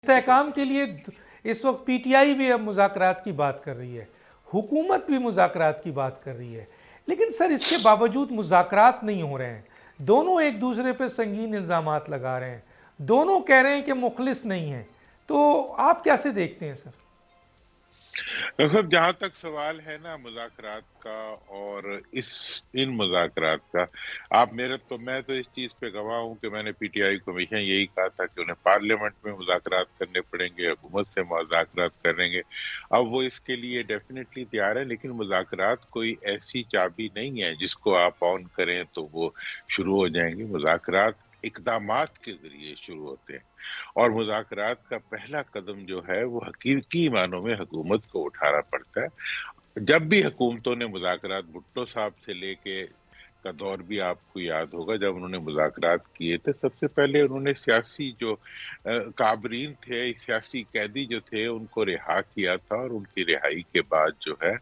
استحکام کے لیے اس وقت پی ٹی آئی بھی اب مذاکرات کی بات کر رہی ہے، حکومت بھی مذاکرات کی بات کر رہی ہے، لیکن سر اس کے باوجود مذاکرات نہیں ہو رہے ہیں. دونوں ایک دوسرے پہ سنگین الزامات لگا رہے ہیں، دونوں کہہ رہے ہیں کہ مخلص نہیں ہیں. تو آپ کیسے دیکھتے ہیں سر؟ صاحب جہاں تک سوال ہے نا مذاکرات کا اور ان مذاکرات کا، میں تو اس چیز پہ گواہ ہوں کہ میں نے پی ٹی آئی کو ہمیشہ یہی کہا تھا کہ انہیں پارلیمنٹ میں مذاکرات کرنے پڑیں گے، حکومت سے مذاکرات کریں گے. اب وہ اس کے لیے ڈیفینیٹلی تیار ہے، لیکن مذاکرات کوئی ایسی چابی نہیں ہے جس کو آپ آن کریں تو وہ شروع ہو جائیں گے. مذاکرات اقدامات کے ذریعے شروع ہوتے ہیں، اور مذاکرات کا پہلا قدم جو ہے وہ حقیقی معنوں میں حکومت کو اٹھانا پڑتا ہے. جب بھی حکومتوں نے مذاکرات، بھٹو صاحب سے لے کے کا دور بھی آپ کو یاد ہوگا، جب انہوں نے مذاکرات کیے تھے سب سے پہلے انہوں نے سیاسی جو کابرین تھے، سیاسی قیدی جو تھے، ان کو رہا کیا تھا، اور ان کی رہائی کے بعد جو ہے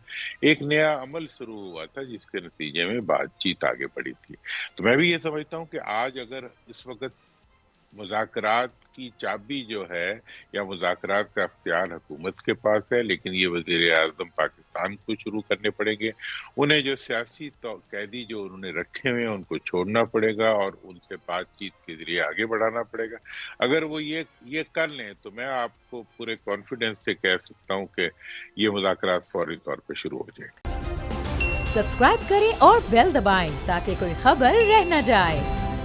ایک نیا عمل شروع ہوا تھا جس کے نتیجے میں بات چیت آگے بڑھی تھی. تو میں بھی یہ سمجھتا ہوں کہ آج اگر اس وقت مذاکرات کی چابی جو ہے یا مذاکرات کا اختیار حکومت کے پاس ہے، لیکن یہ وزیر اعظم پاکستان کو شروع کرنے پڑیں گے. انہیں جو سیاسی قیدی جو انہوں نے رکھے ہوئے ہیں ان کو چھوڑنا پڑے گا اور ان سے بات چیت کے ذریعے آگے بڑھانا پڑے گا. اگر وہ یہ کر لیں تو میں آپ کو پورے کانفیڈنس سے کہہ سکتا ہوں کہ یہ مذاکرات فوری طور پہ شروع ہو جائیں گے. سبسکرائب کریں اور بیل دبائیں تاکہ کوئی خبر رہ نہ جائے.